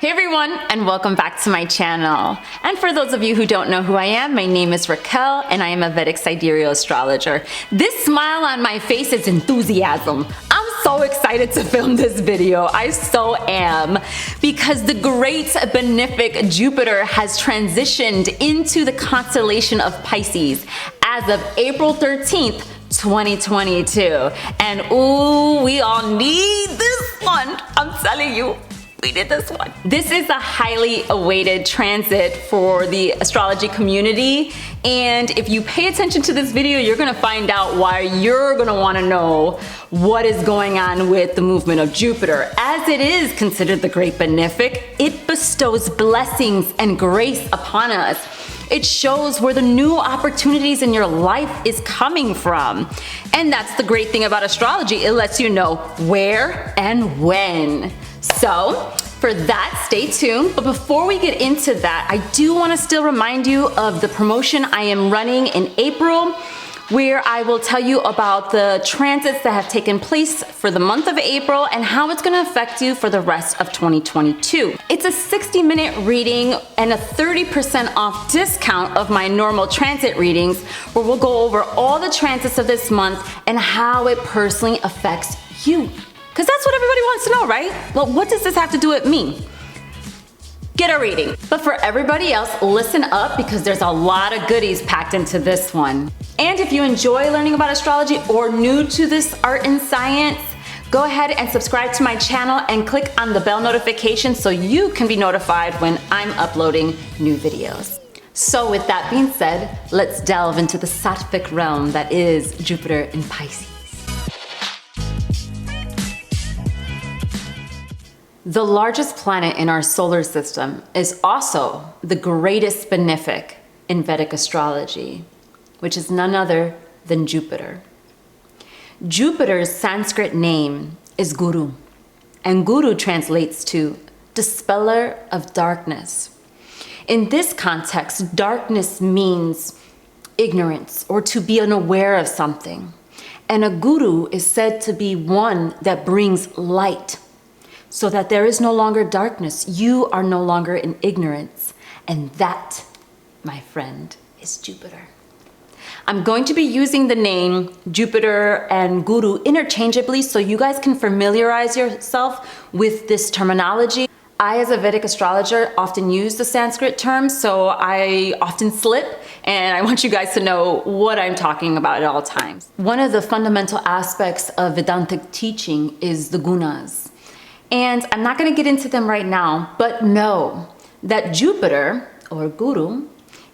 Hey everyone, and welcome back to my channel. And for those of you who don't know who I am, my name is Raquel and I am a Vedic sidereal astrologer. This smile on my face is enthusiasm. I'm so excited to film this video. I so am, because the great benefic Jupiter has transitioned into the constellation of Pisces as of April 13th, 2022. And ooh, we all need this one. I'm telling you. We did this one. This is a highly awaited transit for the astrology community, and if you pay attention to this video, you're gonna find out why you're gonna wanna know what is going on with the movement of Jupiter. As it is considered the great benefic, it bestows blessings and grace upon us. It shows where the new opportunities in your life is coming from. And that's the great thing about astrology. It lets you know where and when. So for that, stay tuned. But before we get into that, I do want to still remind you of the promotion I am running in April, where I will tell you about the transits that have taken place for the month of April and how it's going to affect you for the rest of 2022. It's a 60-minute reading and a 30% off discount of my normal transit readings, where we'll go over all the transits of this month and how it personally affects you. Because that's what everybody wants to know, right? Well, what does this have to do with me? Get a reading. But for everybody else, listen up, because there's a lot of goodies packed into this one. And if you enjoy learning about astrology or new to this art and science, go ahead and subscribe to my channel and click on the bell notification so you can be notified when I'm uploading new videos. So with that being said, let's delve into the sattvic realm that is Jupiter in Pisces. The largest planet in our solar system is also the greatest benefic in Vedic astrology, which is none other than Jupiter. Jupiter's Sanskrit name is Guru, and Guru translates to dispeller of darkness. In this context, darkness means ignorance or to be unaware of something. And a guru is said to be one that brings light, so that there is no longer darkness. You are no longer in ignorance. And that, my friend, is Jupiter. I'm going to be using the name Jupiter and Guru interchangeably so you guys can familiarize yourself with this terminology. I, as a Vedic astrologer, often use the Sanskrit terms, so I often slip, and I want you guys to know what I'm talking about at all times. One of the fundamental aspects of Vedantic teaching is the gunas. And I'm not going to get into them right now, but know that Jupiter, or Guru,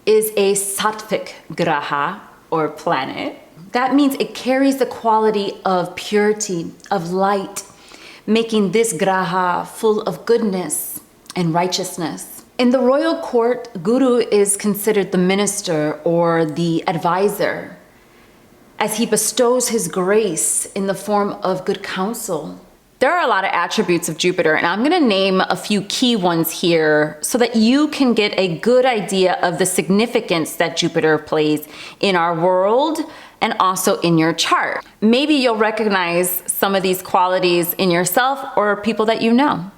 is a sattvic graha, or planet. That means it carries the quality of purity, of light, making this graha full of goodness and righteousness. In the royal court, Guru is considered the minister or the advisor, as he bestows his grace in the form of good counsel. There are a lot of attributes of Jupiter, and I'm going to name a few key ones here so that you can get a good idea of the significance that Jupiter plays in our world and also in your chart. Maybe you'll recognize some of these qualities in yourself or people that you know.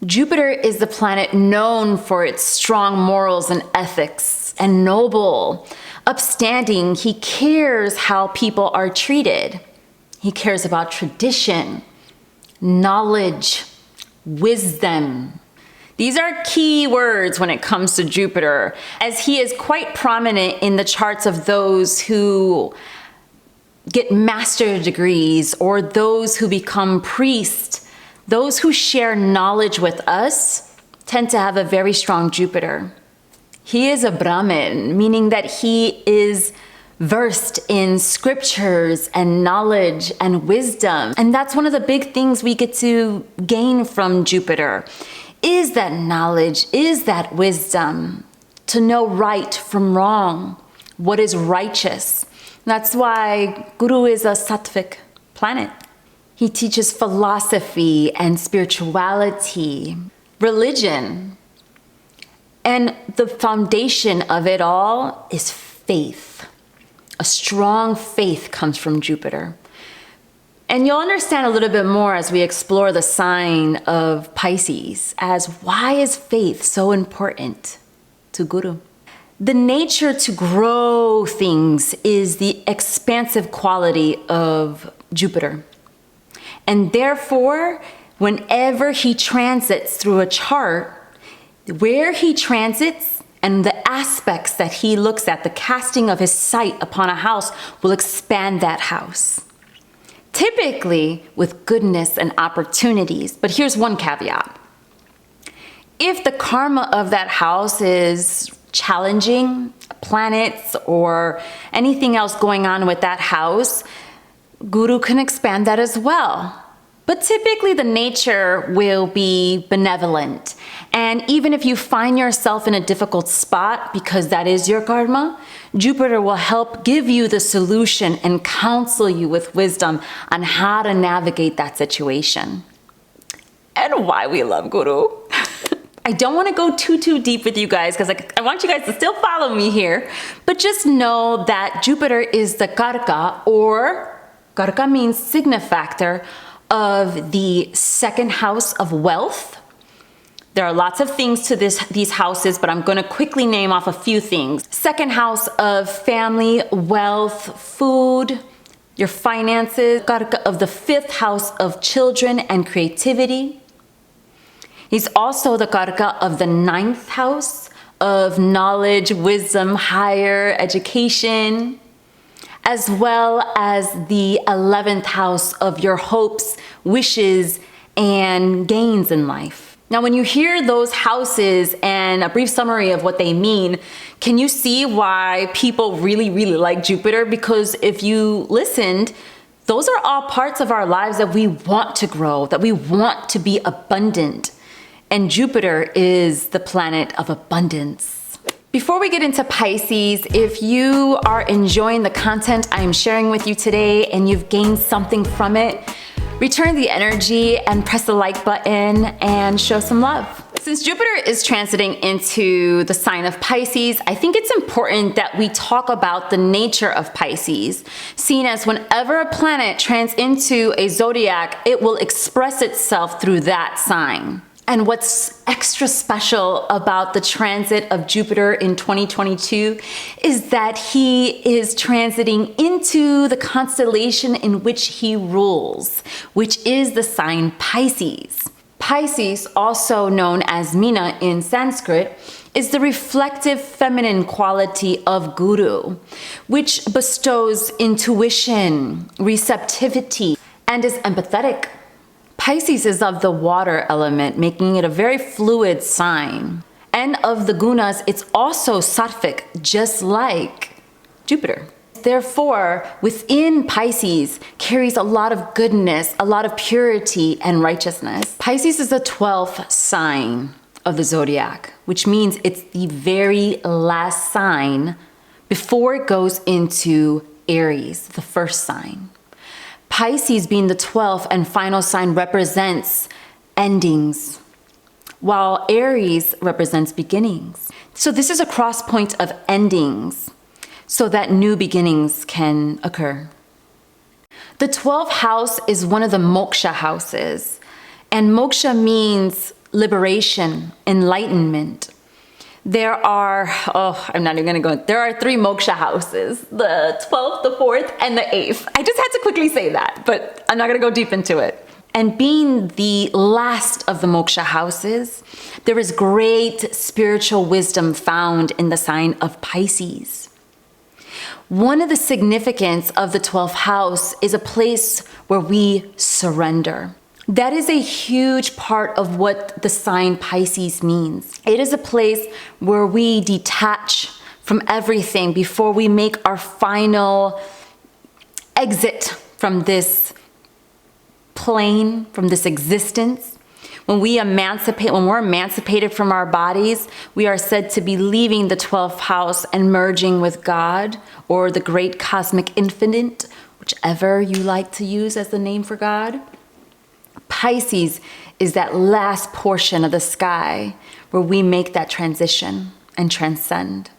Jupiter is the planet known for its strong morals and ethics, and noble, upstanding. He cares how people are treated. He cares about tradition, knowledge, wisdom. These are key words when it comes to Jupiter, as he is quite prominent in the charts of those who get master degrees or those who become priests. Those who share knowledge with us tend to have a very strong Jupiter. He is a Brahmin, meaning that he is versed in scriptures and knowledge and wisdom. And that's one of the big things we get to gain from Jupiter, is that knowledge, is that wisdom, to know right from wrong, what is righteous. That's why Guru is a sattvic planet. He teaches philosophy and spirituality, religion, and the foundation of it all is faith. A strong faith comes from Jupiter. And you'll understand a little bit more as we explore the sign of Pisces as why is faith so important to Guru. The nature to grow things is the expansive quality of Jupiter. And therefore, whenever he transits through a chart, where he transits and the aspects that he looks at, the casting of his sight upon a house will expand that house. Typically with goodness and opportunities. But here's one caveat. If the karma of that house is challenging, planets or anything else going on with that house, Guru can expand that as well. But typically the nature will be benevolent. And even if you find yourself in a difficult spot because that is your karma, Jupiter will help give you the solution and counsel you with wisdom on how to navigate that situation. And why we love Guru. I don't want to go too deep with you guys because I want you guys to still follow me here. But just know that Jupiter is the karka, or karka means signifactor, of the second house of wealth. There are lots of things to these houses, but I'm going to quickly name off a few things. Second house of family, wealth, food, your finances. Karka of the fifth house of children and creativity. He's also the karka of the ninth house of knowledge, wisdom, higher education, as well as the 11th house of your hopes, wishes, and gains in life. Now, when you hear those houses and a brief summary of what they mean, can you see why people really like Jupiter? Because if you listened, those are all parts of our lives that we want to grow, that we want to be abundant. And Jupiter is the planet of abundance. Before we get into Pisces, if you are enjoying the content I am sharing with you today and you've gained something from it, return the energy and press the like button and show some love. Since Jupiter is transiting into the sign of Pisces, I think it's important that we talk about the nature of Pisces, seen as whenever a planet trans into a zodiac, it will express itself through that sign. And what's extra special about the transit of Jupiter in 2022 is that he is transiting into the constellation in which he rules, which is the sign Pisces. Pisces, also known as Meena in Sanskrit, is the reflective feminine quality of Guru, which bestows intuition, receptivity, and is empathetic. Pisces is of the water element, making it a very fluid sign. And of the gunas, it's also sattvic, just like Jupiter. Therefore, within Pisces carries a lot of goodness, a lot of purity and righteousness. Pisces is the 12th sign of the zodiac, which means it's the very last sign before it goes into Aries, the first sign. Pisces, being the 12th and final sign, represents endings, while Aries represents beginnings. So this is a cross point of endings, so that new beginnings can occur. The 12th house is one of the moksha houses, and moksha means liberation, enlightenment. There are, I'm not even gonna go, there are 3 moksha houses, the 12th, the 4th, and the 8th. I just had to quickly say that, but I'm not gonna go deep into it. And being the last of the moksha houses, there is great spiritual wisdom found in the sign of Pisces. One of the significance of the 12th house is a place where we surrender. That is a huge part of what the sign Pisces means. It is a place where we detach from everything before we make our final exit from this plane, from this existence. When we're emancipated from our bodies, we are said to be leaving the 12th house and merging with God, or the great cosmic infinite, whichever you like to use as the name for God. Pisces is that last portion of the sky where we make that transition and transcend.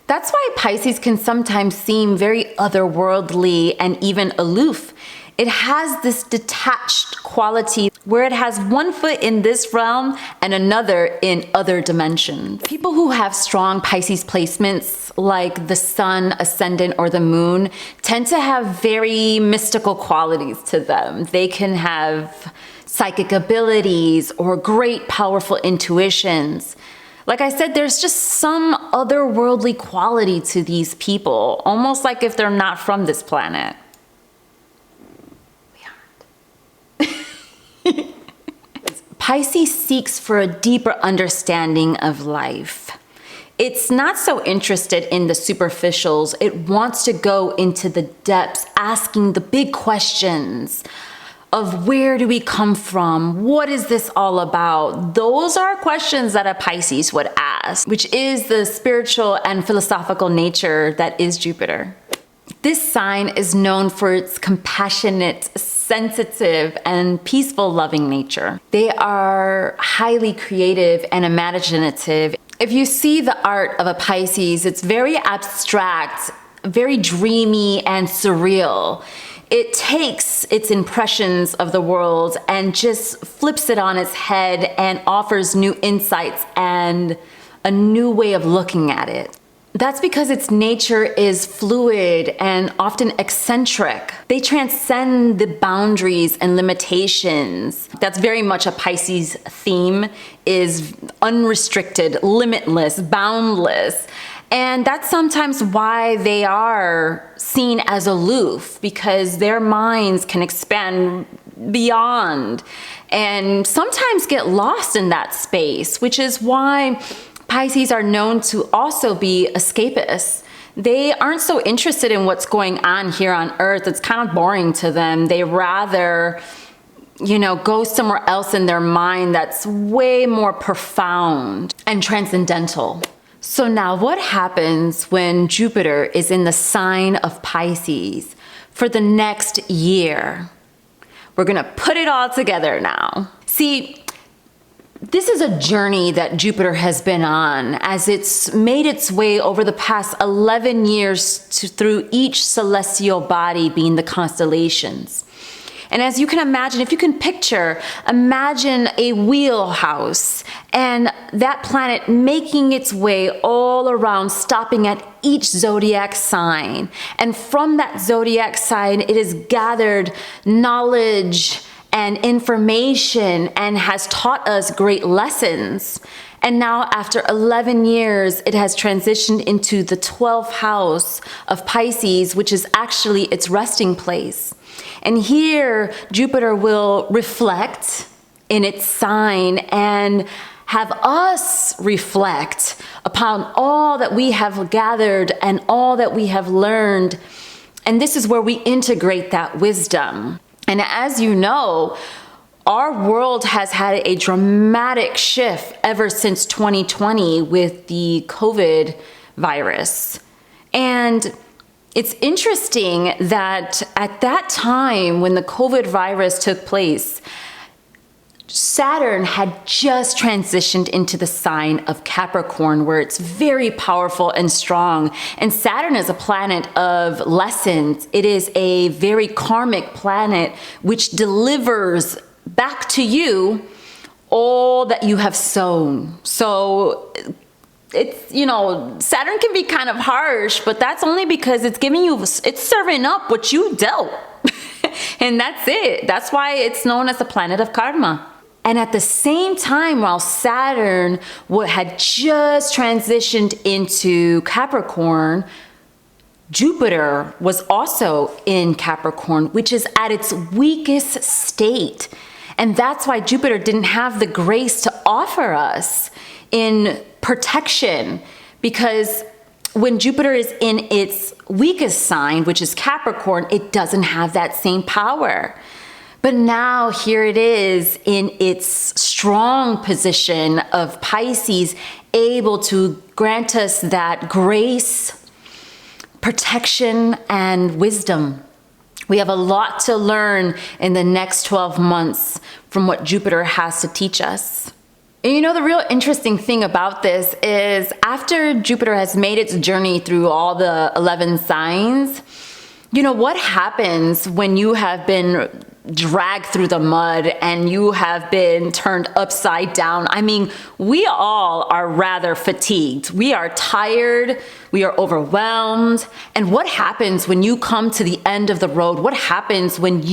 That's why Pisces can sometimes seem very otherworldly and even aloof It has this detached quality where it has one foot in this realm and another in other dimensions. People who have strong Pisces placements, like the sun, ascendant, or the moon, tend to have very mystical qualities to them. They can have psychic abilities or great powerful intuitions. Like I said, there's just some otherworldly quality to these people, almost like if they're not from this planet. Pisces seeks for a deeper understanding of life. It's not so interested in the superficials. It wants to go into the depths, asking the big questions of where do we come from? What is this all about? Those are questions that a Pisces would ask, which is the spiritual and philosophical nature that is Jupiter. This sign is known for its compassionate, sensitive, and peaceful loving nature. They are highly creative and imaginative. If you see the art of a Pisces, it's very abstract, very dreamy and surreal. It takes its impressions of the world and just flips it on its head and offers new insights and a new way of looking at it. That's because its nature is fluid and often eccentric. They transcend the boundaries and limitations. That's very much a Pisces theme, is unrestricted, limitless, boundless. And that's sometimes why they are seen as aloof, because their minds can expand beyond and sometimes get lost in that space, which is why Pisces are known to also be escapists. They aren't so interested in what's going on here on Earth. It's kind of boring to them. They rather, go somewhere else in their mind that's way more profound and transcendental. So now what happens when Jupiter is in the sign of Pisces for the next year? We're gonna put it all together now. See, this is a journey that Jupiter has been on as it's made its way over the past 11 years through each celestial body being the constellations. And as you can imagine, if you can imagine a wheelhouse and that planet making its way all around, stopping at each zodiac sign. And from that zodiac sign, it has gathered knowledge and information and has taught us great lessons. And now after 11 years, it has transitioned into the 12th house of Pisces, which is actually its resting place. And here, Jupiter will reflect in its sign and have us reflect upon all that we have gathered and all that we have learned. And this is where we integrate that wisdom. And as you know, our world has had a dramatic shift ever since 2020 with the COVID virus. And it's interesting that at that time when the COVID virus took place, Saturn had just transitioned into the sign of Capricorn, where it's very powerful and strong. And Saturn is a planet of lessons. It is a very karmic planet which delivers back to you all that you have sown. So it's, Saturn can be kind of harsh, but that's only because it's serving up what you dealt. And that's it. That's why it's known as the planet of karma. And at the same time, while Saturn had just transitioned into Capricorn, Jupiter was also in Capricorn, which is at its weakest state. And that's why Jupiter didn't have the grace to offer us in protection, because when Jupiter is in its weakest sign, which is Capricorn, it doesn't have that same power. But now here it is in its strong position of Pisces, able to grant us that grace, protection, and wisdom. We have a lot to learn in the next 12 months from what Jupiter has to teach us. And the real interesting thing about this is after Jupiter has made its journey through all the 11 signs, You know, what happens when you have been dragged through the mud and you have been turned upside down? I mean, we all are rather fatigued. We are tired. We are overwhelmed. And what happens when you come to the end of the road? What happens when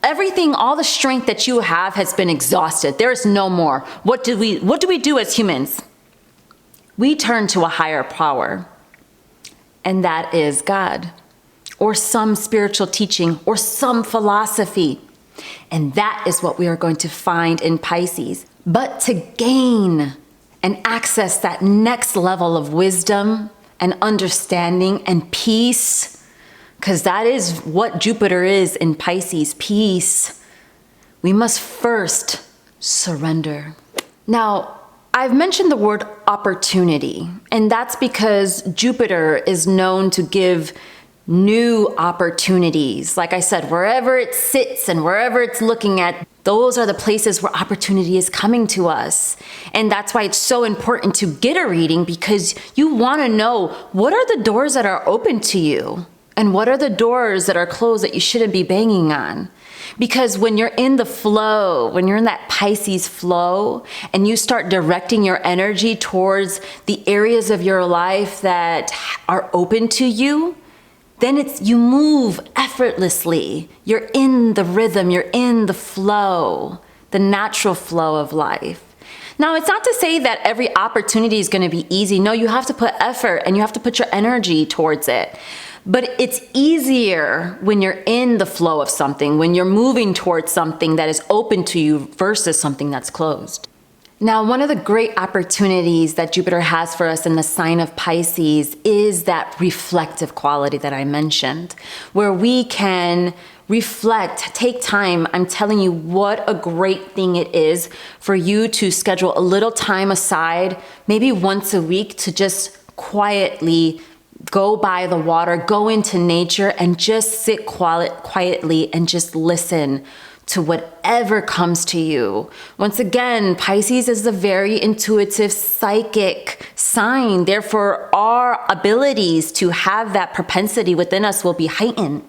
everything, all the strength that you have has been exhausted? There is no more. What do we do as humans? We turn to a higher power, and that is God, or some spiritual teaching, or some philosophy. And that is what we are going to find in Pisces. But to gain and access that next level of wisdom and understanding and peace, because that is what Jupiter is in Pisces, peace, we must first surrender. Now, I've mentioned the word opportunity, and that's because Jupiter is known to give new opportunities. Like I said, wherever it sits and wherever it's looking at, those are the places where opportunity is coming to us. And that's why it's so important to get a reading, because you want to know, what are the doors that are open to you? And what are the doors that are closed that you shouldn't be banging on? Because when you're in the flow, when you're in that Pisces flow, and you start directing your energy towards the areas of your life that are open to you, then you move effortlessly. You're in the rhythm, you're in the flow, the natural flow of life. Now, it's not to say that every opportunity is going to be easy. No, you have to put effort and you have to put your energy towards it. But it's easier when you're in the flow of something, when you're moving towards something that is open to you versus something that's closed. Now, one of the great opportunities that Jupiter has for us in the sign of Pisces is that reflective quality that I mentioned, where we can reflect, take time. I'm telling you what a great thing it is for you to schedule a little time aside, maybe once a week, to just quietly go by the water, go into nature, and just sit quietly and just listen to whatever comes to you. Once again, Pisces is a very intuitive, psychic sign. Therefore, our abilities to have that propensity within us will be heightened.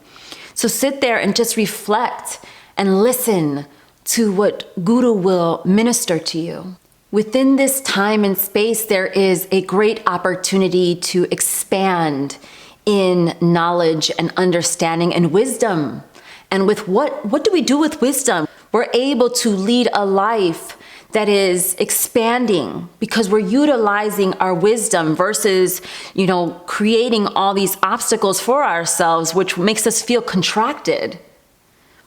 So sit there and just reflect and listen to what Guru will minister to you. Within this time and space, there is a great opportunity to expand in knowledge and understanding and wisdom. And with what do we do with wisdom? We're able to lead a life that is expanding because we're utilizing our wisdom versus, creating all these obstacles for ourselves, which makes us feel contracted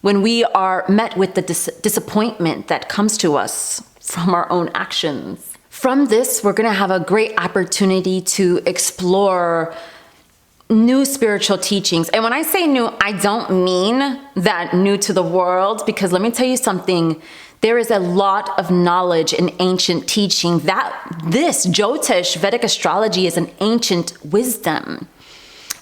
when we are met with the disappointment that comes to us from our own actions. From this, we're going to have a great opportunity to explore new spiritual teachings. And when I say new, I don't mean that new to the world, because let me tell you something. There is a lot of knowledge in ancient teaching that this Jyotish Vedic astrology is an ancient wisdom.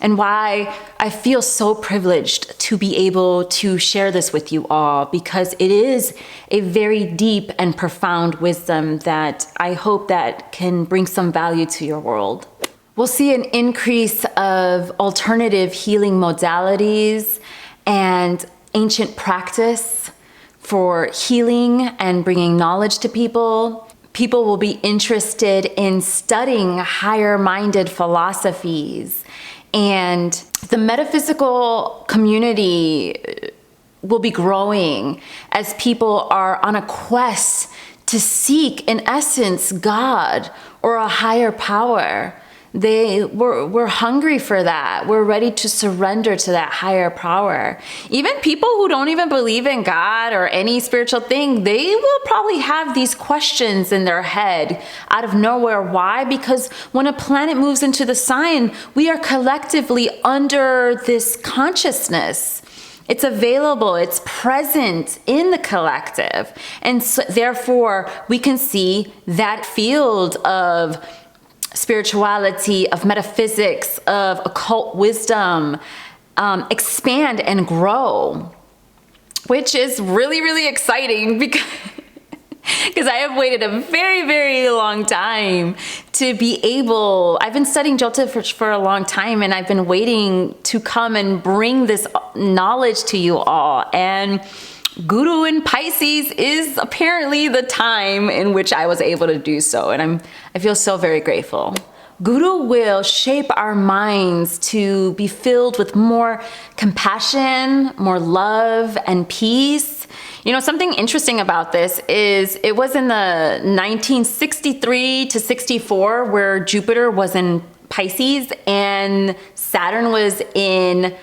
And why I feel so privileged to be able to share this with you all, because it is a very deep and profound wisdom that I hope that can bring some value to your world. We'll see an increase of alternative healing modalities and ancient practice for healing and bringing knowledge to people. People will be interested in studying higher-minded philosophies, and the metaphysical community will be growing as people are on a quest to seek, in essence, God or a higher power. We're hungry for that. We're ready to surrender to that higher power. Even people who don't even believe in God or any spiritual thing, they will probably have these questions in their head out of nowhere. Why? Because when a planet moves into the sign, we are collectively under this consciousness. It's available, it's present in the collective. And so, therefore, we can see that field of spirituality, of metaphysics, of occult wisdom expand and grow, which is really, really exciting because I have waited a very, very long time to be able, I've been studying Jyotish for a long time, and I've been waiting to come and bring this knowledge to you all. And Guru in Pisces is apparently the time in which I was able to do so. And I feel so very grateful. Guru will shape our minds to be filled with more compassion, more love, and peace. You know, something interesting about this is it was in the 1963 to 64 where Jupiter was in Pisces and Saturn was in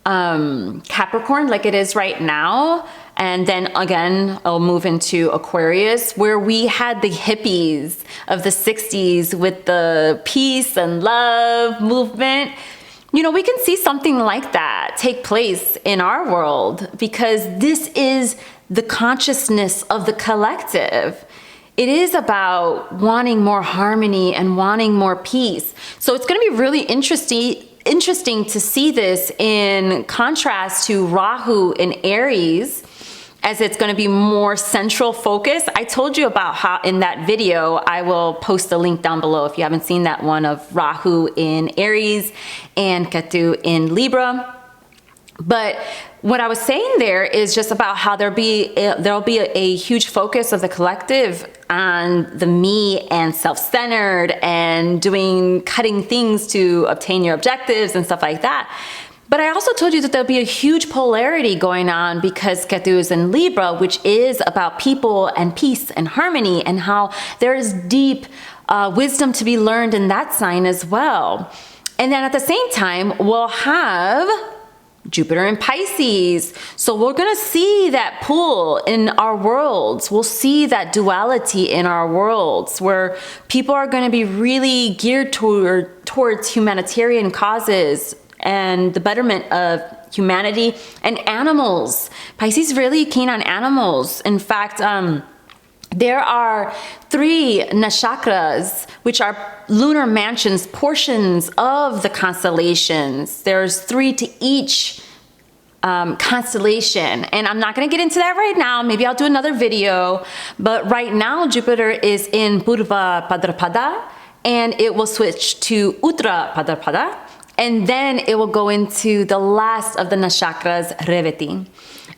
Capricorn, like it is right now. And then again, I'll move into Aquarius, where we had the hippies of the 60s with the peace and love movement. You know, we can see something like that take place in our world because this is the consciousness of the collective. It is about wanting more harmony and wanting more peace. So it's going to be really interesting to see this in contrast to Rahu in Aries, as it's going to be more central focus. I told you about how in that video, I will post the link down below if you haven't seen that one, of Rahu in Aries and Ketu in Libra. But what I was saying there is just about how there'll be a huge focus of the collective on the me and self-centered and cutting things to obtain your objectives and stuff like that. But I also told you that there'll be a huge polarity going on because Ketu is in Libra, which is about people and peace and harmony, and how there is deep wisdom to be learned in that sign as well. And then at the same time, we'll have Jupiter in Pisces. So we're going to see that pull in our worlds. We'll see that duality in our worlds where people are going to be really geared towards humanitarian causes and the betterment of humanity and animals. Pisces is really keen on animals. In fact, there are 3 nakshatras, which are lunar mansions, portions of the constellations. There's 3 to each constellation. And I'm not going to get into that right now. Maybe I'll do another video. But right now, Jupiter is in Purva Bhadrapada, and it will switch to Uttara Bhadrapada. And then it will go into the last of the nakshatras, Revati.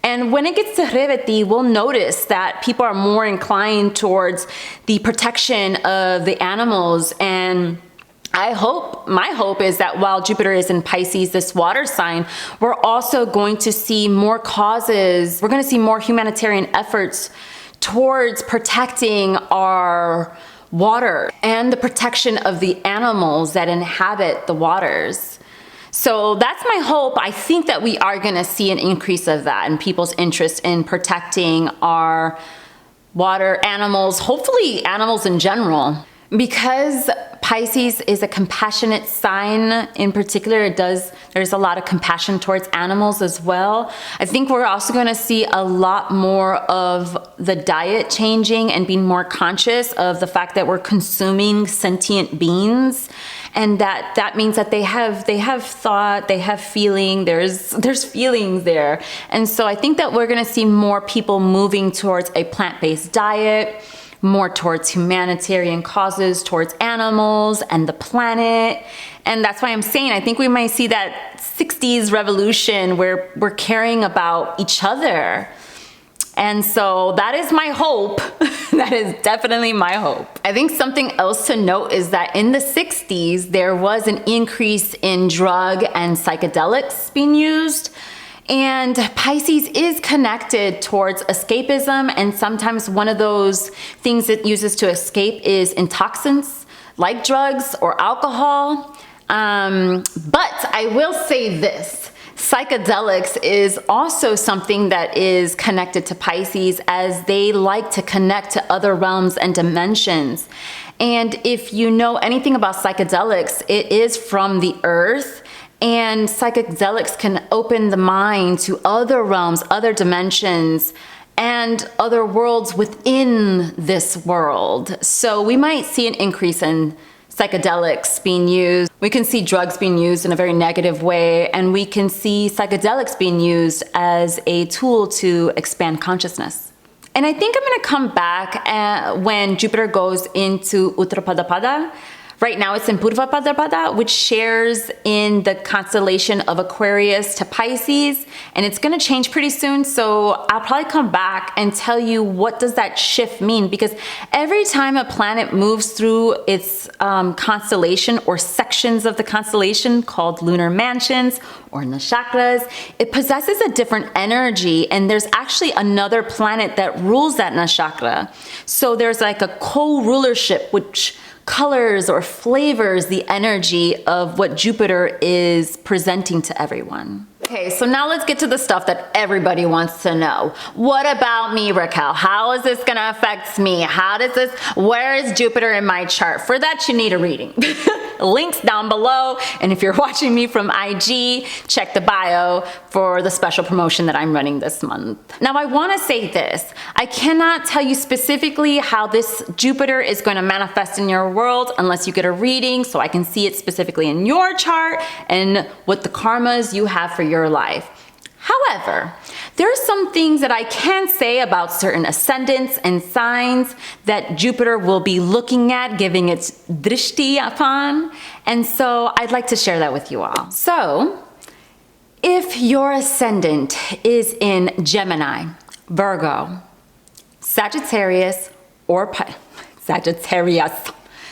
And when it gets to Revati, we'll notice that people are more inclined towards the protection of the animals. And my hope is that while Jupiter is in Pisces, this water sign, we're also going to see more causes. We're going to see more humanitarian efforts towards protecting our water and the protection of the animals that inhabit the waters. So that's my hope. I think that we are going to see an increase of that and people's interest in protecting our water, animals, hopefully animals in general. Because Pisces is a compassionate sign in particular, there's a lot of compassion towards animals as well. I think we're also going to see a lot more of the diet changing and being more conscious of the fact that we're consuming sentient beings. And that means that they have thought, they have feeling, there's feelings there. And so I think that we're going to see more people moving towards a plant-based diet, more towards humanitarian causes, towards animals and the planet. And that's why I'm saying I think we might see that 60s revolution where we're caring about each other. And so that is my hope. That is definitely my hope. I think something else to note is that in the 60s, there was an increase in drug and psychedelics being used. And Pisces is connected towards escapism, and sometimes one of those things it uses to escape is intoxicants like drugs or alcohol. But I will say this, psychedelics is also something that is connected to Pisces, as they like to connect to other realms and dimensions. And if you know anything about psychedelics, it is from the earth. And psychedelics can open the mind to other realms, other dimensions, and other worlds within this world. So we might see an increase in psychedelics being used. We can see drugs being used in a very negative way, and we can see psychedelics being used as a tool to expand consciousness And I think I'm going to come back when Jupiter goes into Uttarpada. Right now it's in Purva, which shares in the constellation of Aquarius to Pisces, and it's going to change pretty soon. So I'll probably come back and tell you what does that shift mean, because every time a planet moves through its constellation or sections of the constellation called lunar mansions or nakshatras, it possesses a different energy, and there's actually another planet that rules that nakshatra. So there's like a co-rulership, which colors or flavors the energy of what Jupiter is presenting to everyone. Okay, so now let's get to the stuff that everybody wants to know. What about me, Raquel? How is this gonna affect me? Where is Jupiter in my chart? For that, you need a reading. Links down below. And if you're watching me from IG, check the bio for the special promotion that I'm running this month. Now, I wanna say this. I cannot tell you specifically how this Jupiter is gonna manifest in your world unless you get a reading so I can see it specifically in your chart and what the karmas you have for your life. However, there are some things that I can say about certain ascendants and signs that Jupiter will be looking at, giving its drishti upon, and so I'd like to share that with you all. So, if your ascendant is in Gemini, Virgo, Sagittarius or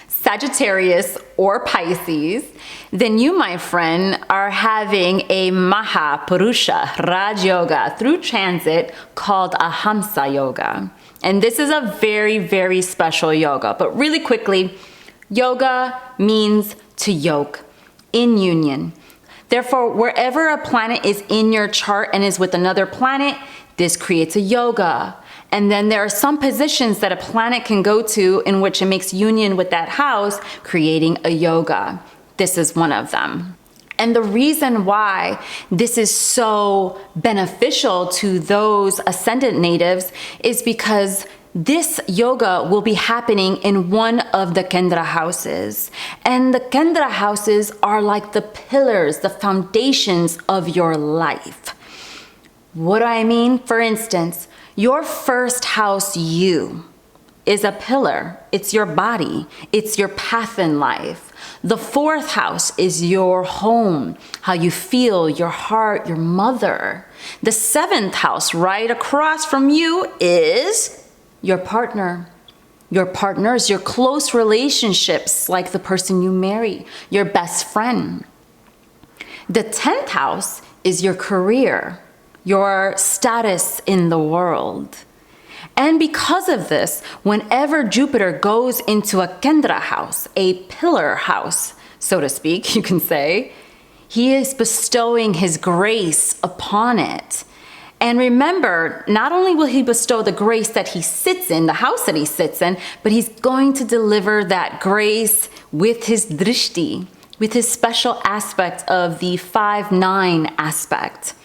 Sagittarius or Pisces, then you, my friend, are having a Mahapurusha Raj Yoga through transit called a Hamsa Yoga. And this is a very, very special yoga. But really quickly, yoga means to yoke, in union. Therefore, wherever a planet is in your chart and is with another planet, this creates a yoga. And then there are some positions that a planet can go to in which it makes union with that house, creating a yoga. This is one of them. And the reason why this is so beneficial to those ascendant natives is because this yoga will be happening in one of the Kendra houses. And the Kendra houses are like the pillars, the foundations of your life. What do I mean? For instance, your first house, you, is a pillar. It's your body. It's your path in life. The fourth house is your home, how you feel, your heart, your mother. The seventh house, right across from you, is your partner. Your partners, your close relationships, like the person you marry, your best friend. The 10th house is your career, your status in the world. And because of this, whenever Jupiter goes into a Kendra house, a pillar house, so to speak, you can say, he is bestowing his grace upon it. And remember, not only will he bestow the grace that he sits in, the house that he sits in, but he's going to deliver that grace with his drishti, with his special aspect of the 5-9 aspect.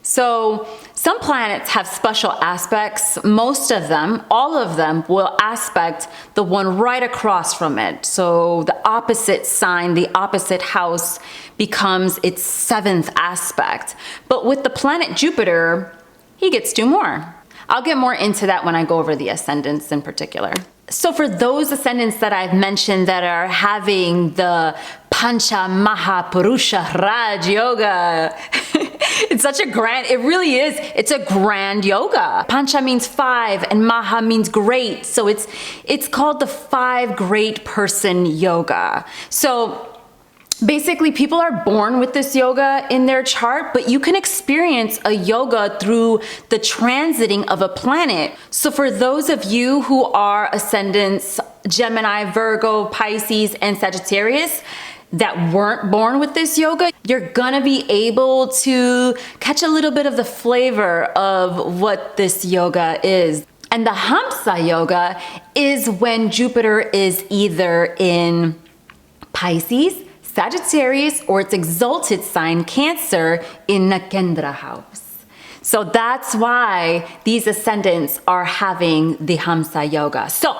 So some planets have special aspects. Most of them, all of them, will aspect the one right across from it. So the opposite sign, the opposite house becomes its 7th aspect. But with the planet Jupiter, he gets 2 more. I'll get more into that when I go over the ascendants in particular. So for those ascendants that I've mentioned that are having the Pancha Mahapurusha Raj Yoga, it's such a grand, it really is, it's a grand yoga. Pancha means 5 and Maha means great. So it's called the 5 great person yoga. So basically, people are born with this yoga in their chart, but you can experience a yoga through the transiting of a planet. So for those of you who are ascendants Gemini, Virgo, Pisces, and Sagittarius that weren't born with this yoga, you're gonna be able to catch a little bit of the flavor of what this yoga is. And the Hamsa yoga is when Jupiter is either in Pisces, Sagittarius, or its exalted sign, Cancer, in the Kendra house. So that's why these ascendants are having the Hamsa yoga. So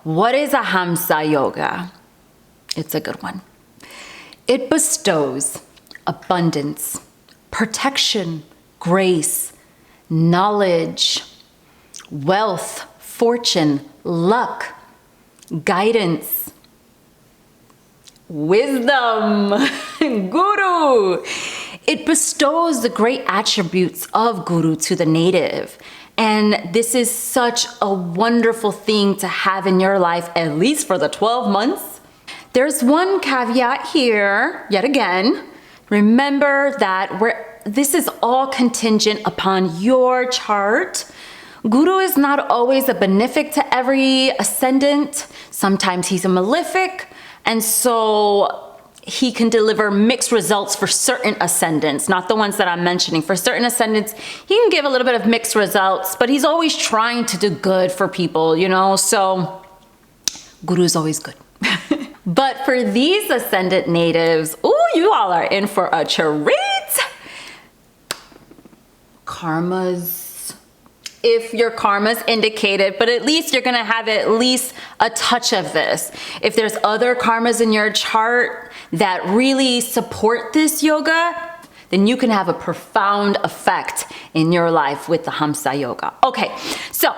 what is a Hamsa yoga? It's a good one. It bestows abundance, protection, grace, knowledge, wealth, fortune, luck, guidance, wisdom, Guru. It bestows the great attributes of Guru to the native. And this is such a wonderful thing to have in your life, at least for the 12 months. There's one caveat here, yet again. Remember that this is all contingent upon your chart. Guru is not always a benefic to every ascendant. Sometimes he's a malefic. And so he can deliver mixed results for certain ascendants, not the ones that I'm mentioning. For certain ascendants, he can give a little bit of mixed results, but he's always trying to do good for people, you know? So Guru's always good. But for these ascendant natives, ooh, you all are in for a treat. Karmas, if your karma's indicated, but at least you're gonna have at least a touch of this. If there's other karmas in your chart that really support this yoga, then you can have a profound effect in your life with the Hamsa Yoga. Okay, so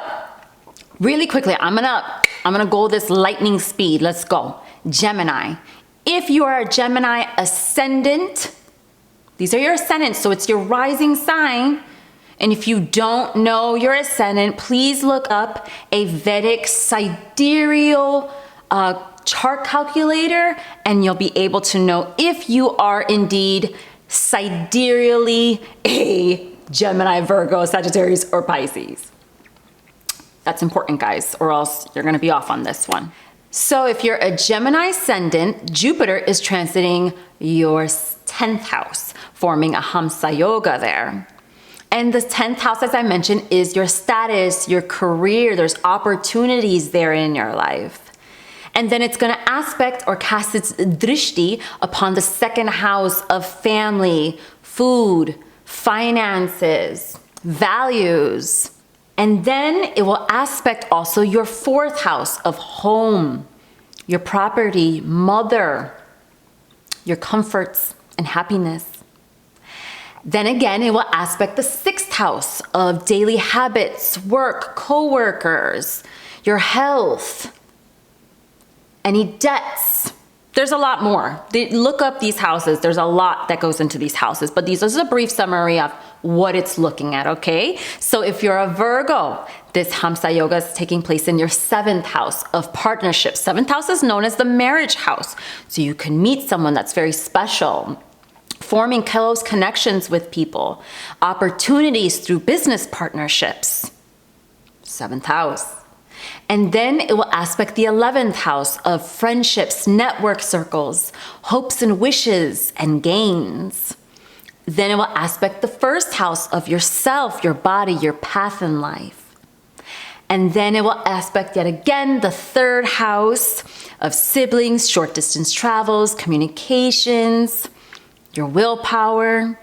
really quickly, I'm gonna go this lightning speed. Let's go. Gemini. If you are a Gemini ascendant, these are your ascendants, so it's your rising sign. And if you don't know your ascendant, please look up a Vedic sidereal chart calculator, and you'll be able to know if you are indeed sidereally a Gemini, Virgo, Sagittarius, or Pisces. That's important, guys, or else you're gonna be off on this one. So if you're a Gemini ascendant, Jupiter is transiting your 10th house, forming a Hamsa Yoga there. And the 10th house, as I mentioned, is your status, your career. There's opportunities there in your life. And then it's going to aspect or cast its drishti upon the 2nd house of family, food, finances, values. And then it will aspect also your 4th house of home, your property, mother, your comforts and happiness. Then again, it will aspect the 6th house of daily habits, work, co-workers, your health, any debts. There's a lot more. Look up these houses. There's a lot that goes into these houses, but this is a brief summary of what it's looking at, okay? So if you're a Virgo, this Hamsa Yoga is taking place in your 7th house of partnerships. 7th house is known as the marriage house. So you can meet someone that's very special, forming close connections with people, opportunities through business partnerships. 7th house. And then it will aspect the 11th house of friendships, network circles, hopes and wishes, and gains. Then it will aspect the 1st house of yourself, your body, your path in life. And then it will aspect yet again the 3rd house of siblings, short distance travels, communications, your willpower.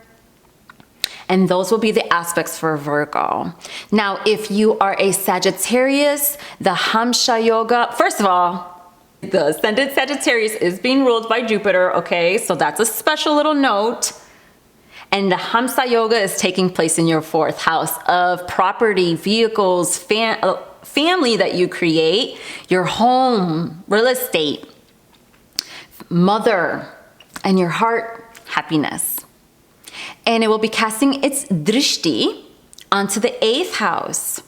And those will be the aspects for Virgo. Now, if you are a Sagittarius, the Hamsa Yoga, first of all, the Ascendant Sagittarius is being ruled by Jupiter, okay? So that's a special little note. And the Hamsa Yoga is taking place in your 4th house of property, vehicles, family that you create, your home, real estate, mother, and your heart, happiness. And it will be casting its drishti onto the 8th house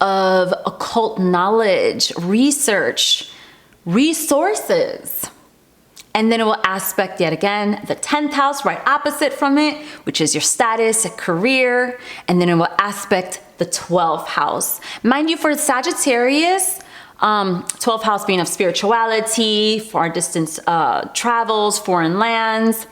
of occult knowledge, research, resources. And then it will aspect yet again the 10th house right opposite from it, which is your status, career. And then it will aspect the 12th house. Mind you, for Sagittarius, 12th house being of spirituality, far distance travels, foreign lands.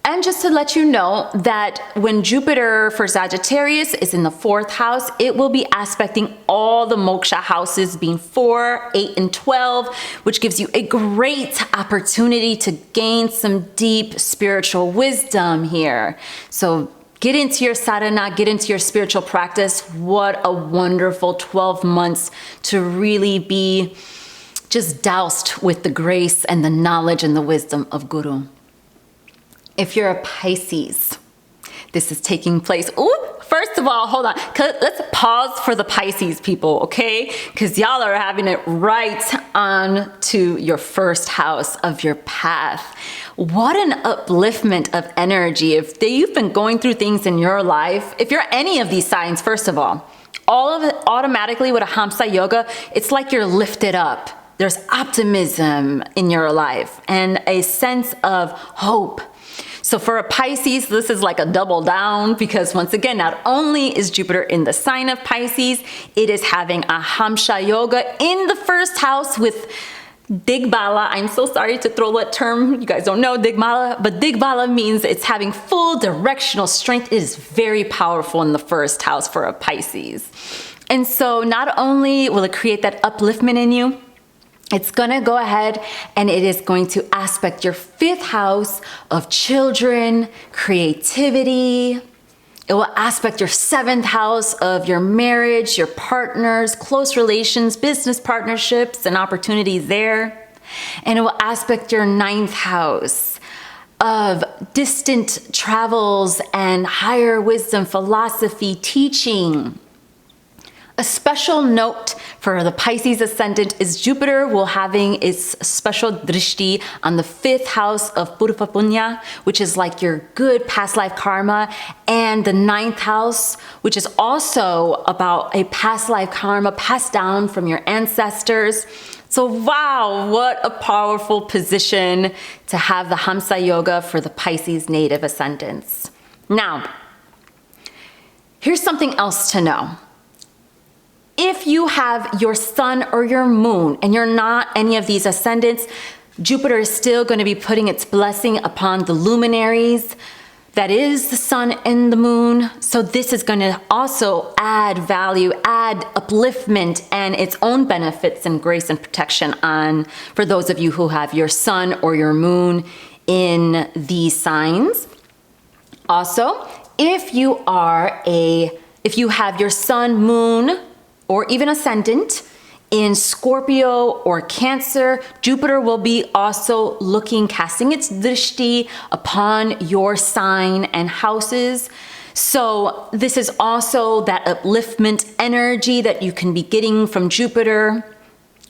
And just to let you know that when Jupiter for Sagittarius is in the 4th house, it will be aspecting all the moksha houses being 4, 8, and 12, which gives you a great opportunity to gain some deep spiritual wisdom here. So get into your sadhana, get into your spiritual practice. What a wonderful 12 months to really be just doused with the grace and the knowledge and the wisdom of Guru. If you're a Pisces, this is taking place first of all, hold on. Let's pause for the Pisces people, okay? Because y'all are having it right on to your first house of your path. What an upliftment of energy. If you've been going through things in your life, if you're any of these signs, first of all of it automatically with a Hamsa Yoga, it's like you're lifted up. There's optimism in your life and a sense of hope. So for a Pisces, this is like a double down because once again, not only is Jupiter in the sign of Pisces, it is having a Hamsa Yoga in the first house with Digbala. I'm so sorry to throw that term. You guys don't know Digbala, but Digbala means it's having full directional strength. It is very powerful in the first house for a Pisces. And so not only will it create that upliftment in you, it's gonna go ahead and it is going to aspect your fifth house of children, creativity. It will aspect your seventh house of your marriage, your partners, close relations, business partnerships, and opportunities there. And it will aspect your ninth house of distant travels and higher wisdom, philosophy, teaching. A special note for the Pisces ascendant is Jupiter will having its special drishti on the fifth house of Purva Punya, which is like your good past life karma, and the ninth house, which is also about a past life karma passed down from your ancestors. So wow, what a powerful position to have the Hamsa Yoga for the Pisces native ascendants. Now, here's something else to know. If you have your sun or your moon and you're not any of these ascendants, Jupiter is still going to be putting its blessing upon the luminaries. That is the sun and the moon. So this is going to also add value, add upliftment and its own benefits and grace and protection on for those of you who have your sun or your moon in these signs. Also, if you have your sun, moon, or even ascendant in Scorpio or Cancer, Jupiter will be also casting its drishti upon your sign and houses. So this is also that upliftment energy that you can be getting from Jupiter.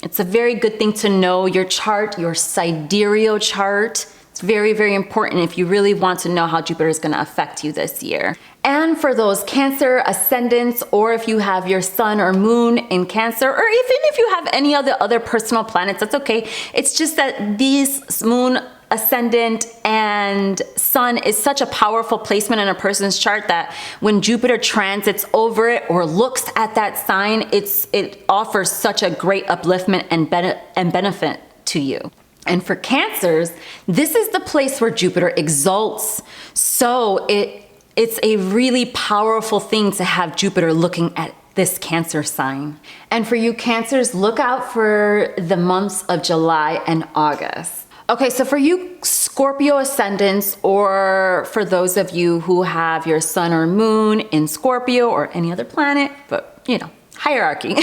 It's a very good thing to know your chart, your sidereal chart. It's very, very important if you really want to know how Jupiter is going to affect you this year. And for those Cancer ascendants, or if you have your sun or moon in Cancer, or even if you have any other personal planets, that's okay. It's just that these moon, ascendant, and sun is such a powerful placement in a person's chart that when Jupiter transits over it or looks at that sign, it offers such a great upliftment and benefit to you. And for Cancers, this is the place where Jupiter exalts. So it's a really powerful thing to have Jupiter looking at this Cancer sign. And for you Cancers, look out for the months of July and August. Okay, so for you Scorpio ascendants, or for those of you who have your sun or moon in Scorpio or any other planet, but you know, hierarchy.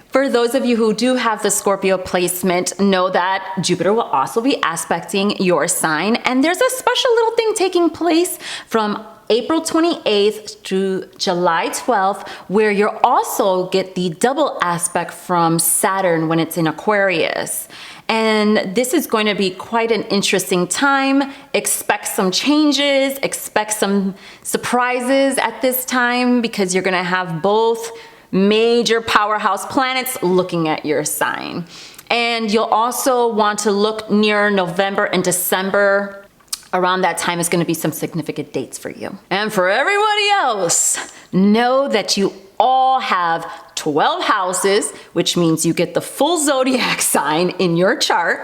For those of you who do have the Scorpio placement, know that Jupiter will also be aspecting your sign. And there's a special little thing taking place from April 28th to July 12th, where you'll also get the double aspect from Saturn when it's in Aquarius. And this is going to be quite an interesting time. Expect some changes, expect some surprises at this time, because you're going to have both major powerhouse planets looking at your sign. And you'll also want to look near November and December. Around that time is going to be some significant dates for you. And for everybody else, know that you all have 12 houses, which means you get the full zodiac sign in your chart,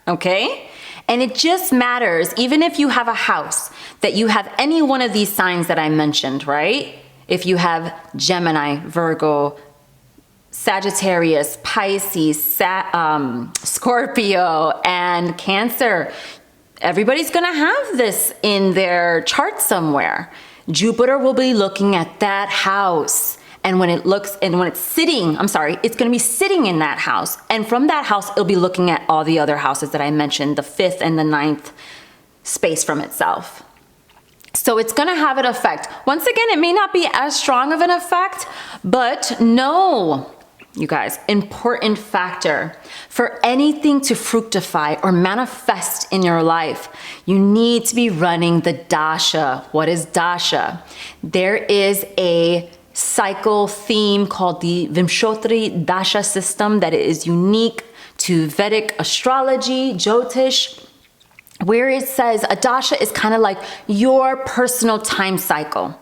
okay? And it just matters, even if you have a house, that you have any one of these signs that I mentioned, right? If you have Gemini, Virgo, Sagittarius, Pisces, Scorpio, and Cancer, everybody's gonna have this in their chart somewhere. Jupiter will be looking at that house. And when it's sitting, it's gonna be sitting in that house. And from that house, it'll be looking at all the other houses that I mentioned, the fifth and the ninth space from itself. So it's going to have an effect. Once again, it may not be as strong of an effect, but no, you guys, important factor. For anything to fructify or manifest in your life, you need to be running the dasha. What is dasha? There is a cycle theme called the Vimshottari Dasha system that is unique to Vedic astrology, Jyotish, where it says a dasha is kind of like your personal time cycle.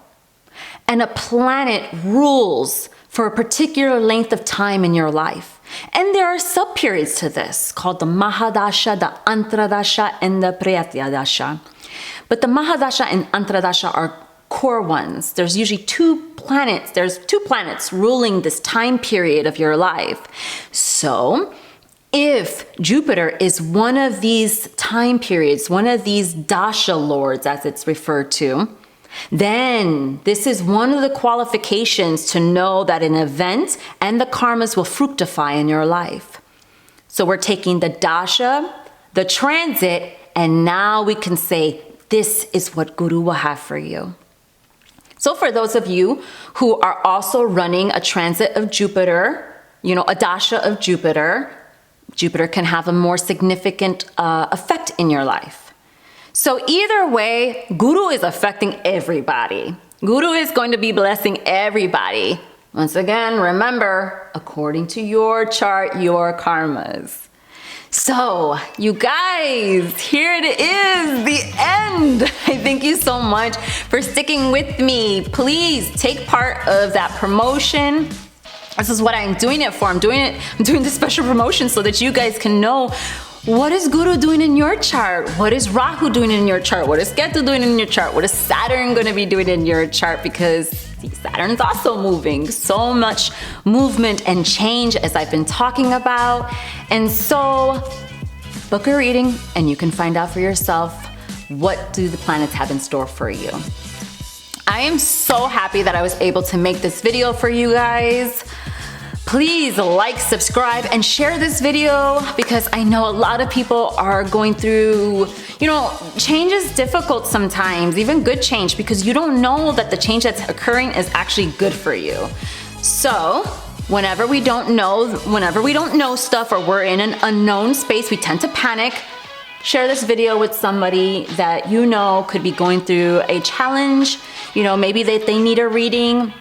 And a planet rules for a particular length of time in your life. And there are sub-periods to this called the Mahadasha, the Antradasha, and the Pratyadasha. But the Mahadasha and Antradasha are core ones. There's usually there's two planets ruling this time period of your life. So if Jupiter is one of these time periods, one of these dasha lords as it's referred to, then this is one of the qualifications to know that an event and the karmas will fructify in your life. So we're taking the dasha, the transit, and now we can say, this is what Guru will have for you. So for those of you who are also running a transit of Jupiter, a dasha of Jupiter, Jupiter can have a more significant effect in your life. So either way, Guru is affecting everybody. Guru is going to be blessing everybody. Once again, remember, according to your chart, your karmas. So, you guys, here it is, the end. I thank you so much for sticking with me. Please take part of that promotion. This is what I'm doing it for. I'm doing the special promotion so that you guys can know what is Guru doing in your chart? What is Rahu doing in your chart? What is Ketu doing in your chart? What is Saturn going to be doing in your chart? Because Saturn's also moving. So much movement and change as I've been talking about. And so book a reading and you can find out for yourself what do the planets have in store for you. I am so happy that I was able to make this video for you guys. Please like, subscribe, and share this video because I know a lot of people are going through, change is difficult sometimes, even good change, because you don't know that the change that's occurring is actually good for you. So whenever we don't know stuff or we're in an unknown space, we tend to panic. Share this video with somebody that you know could be going through a challenge. Maybe they need a reading.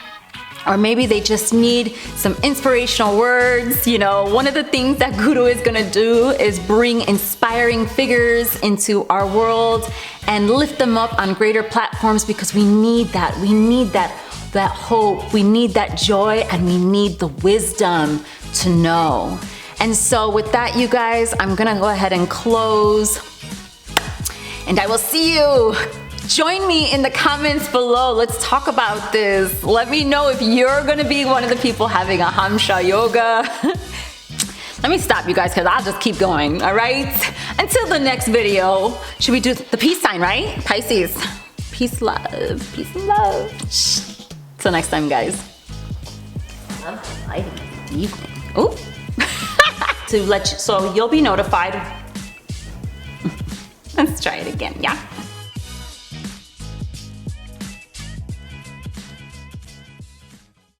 Or maybe they just need some inspirational words. One of the things that Guru is gonna do is bring inspiring figures into our world and lift them up on greater platforms because we need that. We need that hope, we need that joy, and we need the wisdom to know. And so with that, you guys, I'm gonna go ahead and close. And I will see you. Join me in the comments below. Let's talk about this. Let me know if you're gonna be one of the people having a Hamsha yoga. Let me stop, you guys, because I'll just keep going, all right? Until the next video, should we do the peace sign, right? Pisces. Peace, love. Peace and love. Till next time, guys. Love the lighting in the evening. Ooh. So you'll be notified. Let's try it again, yeah?